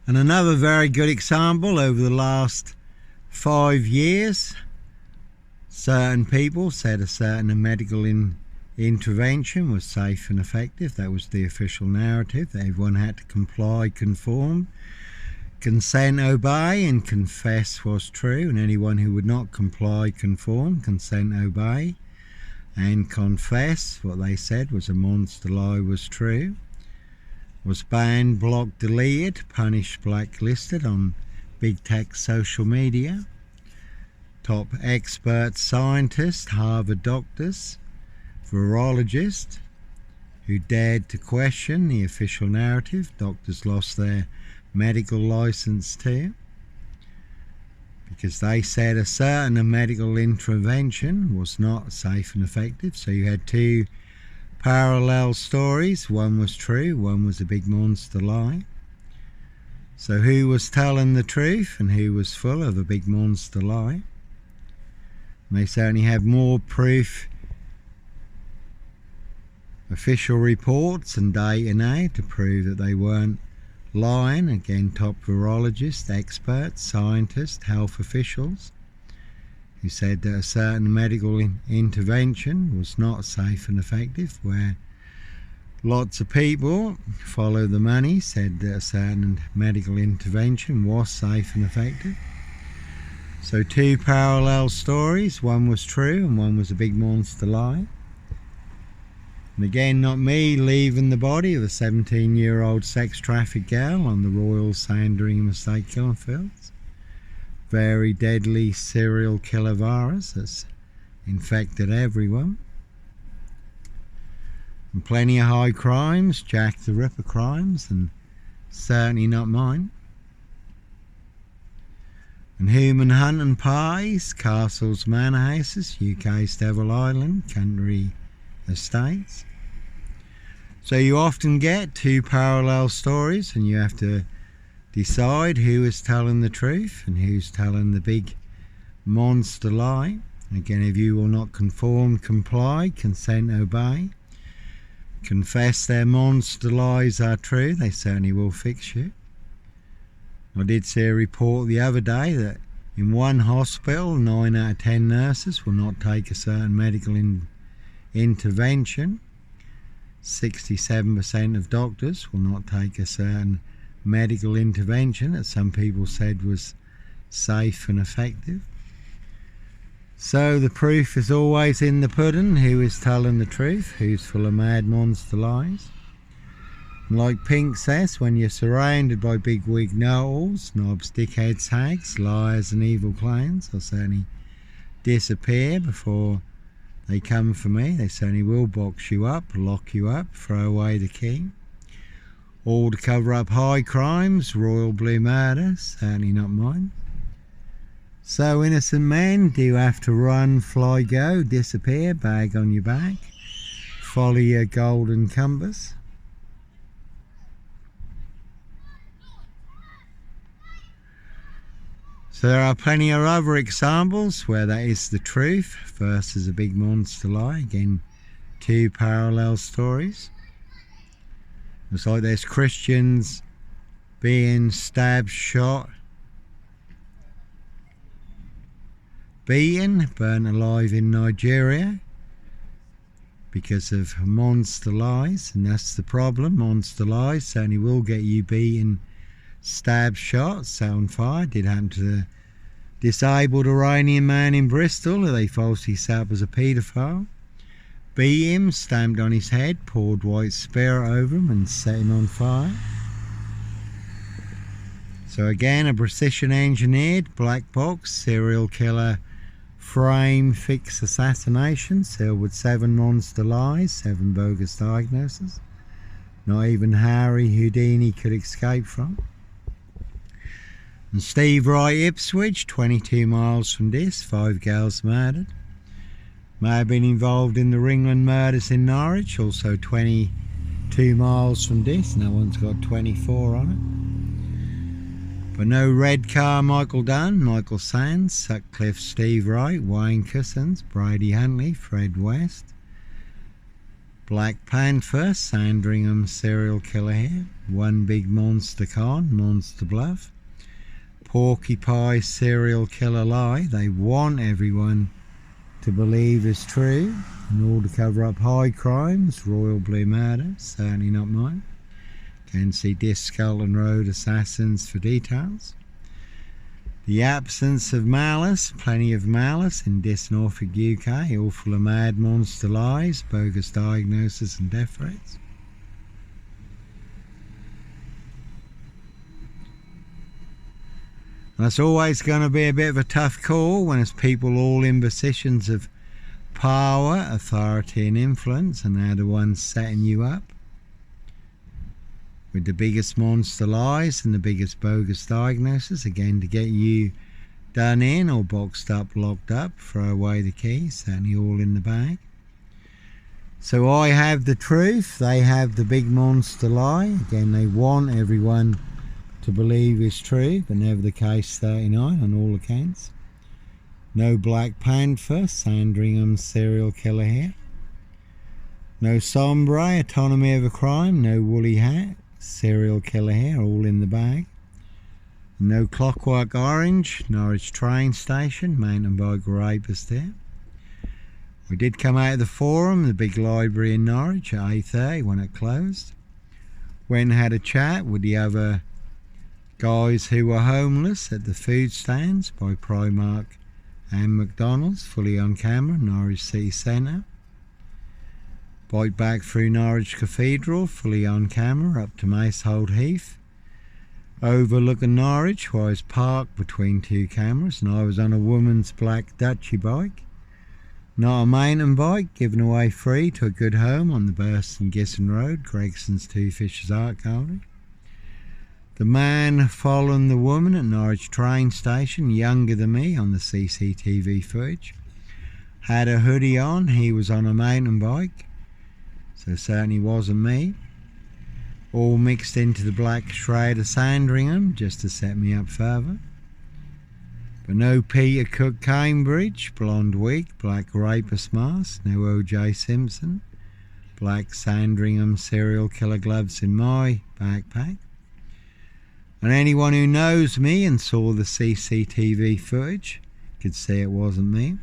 And another very good example, over the last 5 years, certain people said a certain medical intervention was safe and effective. That was the official narrative, that everyone had to comply, conform, consent, obey, and confess was true, and anyone who would not comply, conform, consent, obey, and confess what they said was a monster lie was true, was banned, blocked, deleted, punished, blacklisted on big tech social media. Top expert scientists, Harvard doctors, virologists who dared to question the official narrative, doctors lost their medical license too, because they said a certain medical intervention was not safe and effective. So you had two parallel stories. One was true, one was a big monster lie. So who was telling the truth and who was full of a big monster lie? And they certainly have more proof, official reports and data now to prove that they weren't lying. Again, top virologists, experts, scientists, health officials who said that a certain medical intervention was not safe and effective, where lots of people follow the money, said that a certain medical intervention was safe and effective. So two parallel stories, one was true and one was a big monster lie. And again, not me leaving the body of a 17-year-old sex trafficked girl on the Royal Sandringham estate killing fields. Very deadly serial killer virus that's infected everyone. And plenty of high crimes, Jack the Ripper crimes, and certainly not mine. And human hunting parties, castles, manor houses, UK's Devil Island, country estates. So you often get two parallel stories, and you have to decide who is telling the truth and who's telling the big monster lie. Again, if you will not conform, comply, consent, obey, confess their monster lies are true, they certainly will fix you. I did see a report the other day that in one hospital 9 out of 10 nurses will not take a certain medical intervention. 67% of doctors will not take a certain medical intervention that some people said was safe and effective. So the proof is always in the pudding, who is telling the truth, who's full of mad monster lies. And like Pink says, when you're surrounded by big wig know-alls, knobs, dickheads, hags, liars and evil clowns, they'll certainly disappear before they come for me. They certainly will box you up, lock you up, throw away the key. All to cover up high crimes, royal blue murder, certainly not mine. So innocent men do have to run, fly, go, disappear, bag on your back, follow your golden compass. So there are plenty of other examples where that is the truth versus a big monster lie. Again, two parallel stories. It's like there's Christians being stabbed, shot, beaten, burnt alive in Nigeria because of monster lies, and that's the problem. Monster lies certainly will get you beaten, stabbed, shot, set on fire. Did happen to the disabled Iranian man in Bristol who they falsely set up as a paedophile. Beat him, stamped on his head, poured white spirit over him and set him on fire. So again, a precision engineered black box serial killer frame fix assassination sealed with 7 monster lies, 7 bogus diagnoses. Not even Harry Houdini could escape from. And Steve Wright, Ipswich, 22 miles from this, 5 girls murdered. May have been involved in the Ringland murders in Norwich, also 22 miles from this. No one's got 24 on it. But no Red Car, Michael Dunn, Michael Sands, Sutcliffe, Steve Wright, Wayne Cousins, Brady Huntley, Fred West. Black Panther, Sandringham serial killer here. one big monster con, monster bluff. Porcupine serial killer lie. They want everyone to believe is true in order to cover up high crimes, royal blue murder, certainly not mine. Can see Disc Scotland Road assassins for details. The absence of malice, plenty of malice in Dis Norfolk UK, all full of mad monster lies, bogus diagnosis and death rates. And it's always going to be a bit of a tough call when it's people all in positions of power, authority and influence, and they're the ones setting you up with the biggest monster lies and the biggest bogus diagnosis, again to get you done in or boxed up, locked up, throw away the key, certainly all in the bag. So I have the truth, they have the big monster lie. Again, they want everyone to believe is true, but never the case 39 on all accounts. No Black Panther, Sandringham serial killer here. No Sombre, autonomy of a crime, no Woolly Hat, serial killer here, all in the bag. No Clockwork Orange, Norwich train station, mountain bike rapist there. We did come out of the forum, the big library in Norwich at 8:30 when it closed. Went and had a chat with the other guys who were homeless at the food stands by Primark and McDonald's, fully on camera, Norwich City Centre. Bike back through Norwich Cathedral, fully on camera, up to Macehold Heath. Overlooking Norwich, where I was parked between two cameras, and I was on a woman's black Dutchy bike. Not a mountain bike, given away free to a good home on the Burston Gisson Road, Gregson's Two Fishers Art Gallery. The man following the woman at Norwich train station, younger than me on the CCTV footage, had a hoodie on, he was on a mountain bike, so certainly wasn't me. All mixed into the black shroud of Sandringham, just to set me up further. But no Peter Cook Cambridge, blonde wig, black rapist mask, no O.J. Simpson, black Sandringham serial killer gloves in my backpack. And anyone who knows me and saw the CCTV footage could see it wasn't me.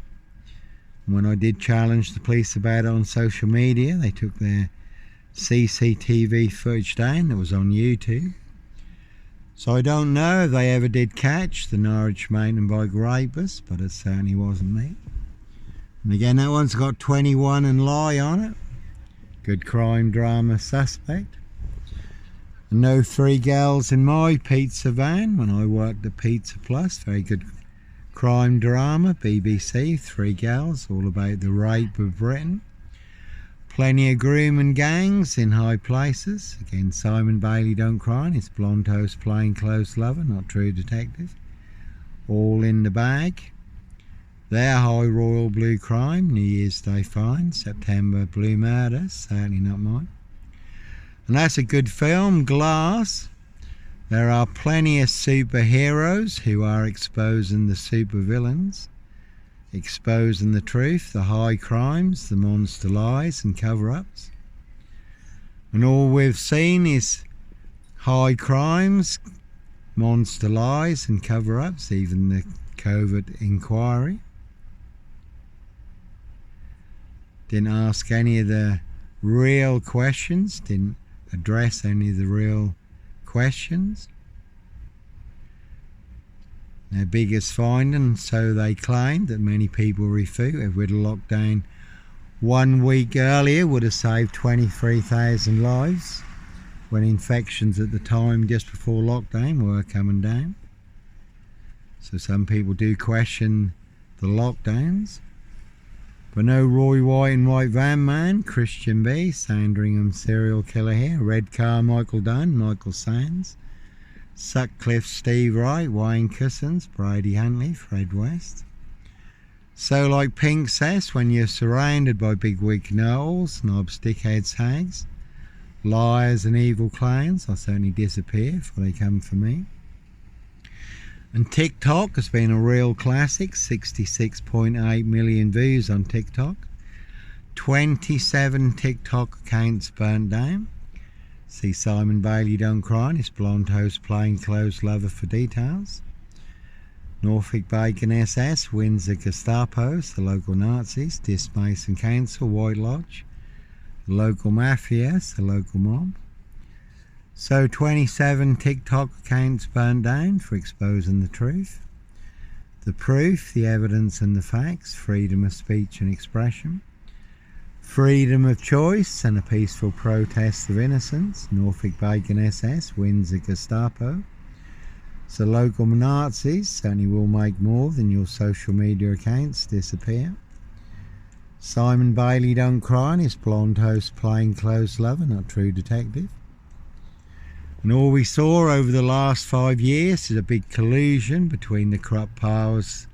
And when I did challenge the police about it on social media, they took their CCTV footage down that was on YouTube. So I don't know if they ever did catch the Norwich mountain bike rapist, but it certainly wasn't me. And again, that one's got 21 and lie on it. Good crime drama suspect. And no three girls in my pizza van when I worked at Pizza Plus. Very good crime drama, BBC, three girls, all about the rape of Britain. Plenty of grooming gangs in high places. Again, Simon Bailey don't cry, his blonde toast plainclothes lover, not true detective. All in the bag. Their high royal blue crime, New Year's Day fine, September blue murders, certainly not mine. And that's a good film, Glass. There are plenty of superheroes who are exposing the supervillains, exposing the truth, the high crimes, the monster lies and cover-ups. And all we've seen is high crimes, monster lies and cover-ups, even the COVID inquiry. Didn't ask any of the real questions, didn't address any of the real questions. Their biggest finding, so they claimed, that many people refute, if we'd have locked down 1 week earlier would have saved 23,000 lives, when infections at the time just before lockdown were coming down. So some people do question the lockdowns. But no Roy White and White Van Man, Christian B, Sandringham serial killer here, Red Car Michael Dunn, Michael Sands, Sutcliffe Steve Wright, Wayne Cousins, Brady Huntley, Fred West. So like Pink says, when you're surrounded by big wig gnolls, knobs, dickheads, hags, liars and evil clowns, I'll certainly disappear before they come for me. And TikTok has been a real classic, 66.8 million views on TikTok. 27 TikTok accounts burnt down. See Simon Bailey Don't Cry and his blonde host plainclothes lover for details. Norfolk Bacon SS, Windsor Gestapos, the local Nazis, Dis Mason Council, White Lodge, the local mafias, the local mob. So 27 TikTok accounts burnt down for exposing the truth. The proof, the evidence and the facts, freedom of speech and expression. Freedom of choice and a peaceful protest of innocence, Norfolk Bacon SS, Windsor Gestapo. So local Nazis certainly will make more than your social media accounts disappear. Simon Bailey Don't Cry and his blonde host plainclothes lover, not true detective. And all we saw over the last 5 years is a big collusion between the corrupt powers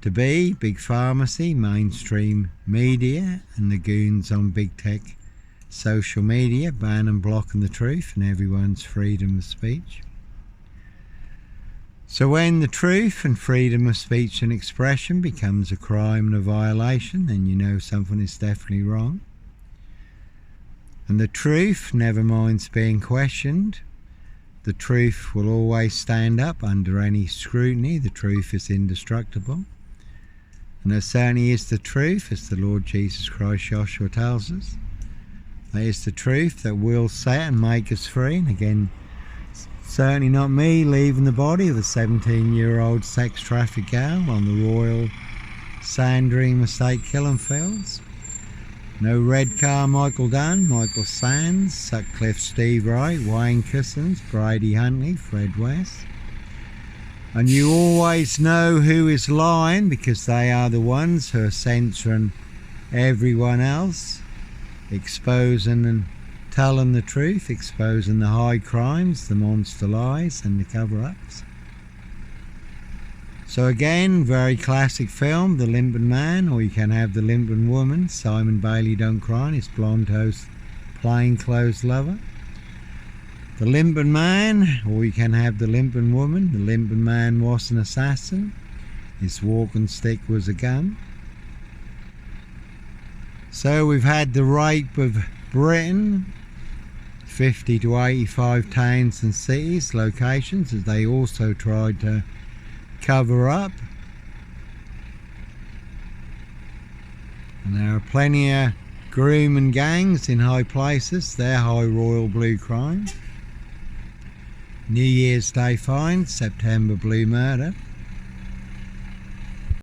to be, big pharmacy, mainstream media and the goons on big tech social media, ban and blocking the truth and everyone's freedom of speech. So when the truth and freedom of speech and expression becomes a crime and a violation, then you know something is definitely wrong. And the truth never minds being questioned. The truth will always stand up under any scrutiny. The truth is indestructible. And there certainly is the truth, as the Lord Jesus Christ Joshua tells us. That is the truth that will set and make us free. And again, certainly not me leaving the body of a 17-year-old sex trafficked girl on the Royal Sandringham estate killing fields. No red car Michael Dunn, Michael Sands, Sutcliffe Steve Wright, Wayne Cousins, Brady Huntley, Fred West. And you always know who is lying because they are the ones who are censoring everyone else, exposing and telling the truth, exposing the high crimes, the monster lies and the cover-ups. So again, very classic film, The Limping Man, or you can have The Limping Woman, Simon Bailey Don't Cry and his blonde host plainclothes lover. The Limping Man, or you can have The Limping Woman. The Limping Man was an assassin, his walking stick was a gun. So we've had the rape of Britain, 50 to 85 towns and cities, locations, as they also tried to cover up. And there are plenty of grooming gangs in high places, they're high royal blue crime. New Year's Day fines, September blue murder.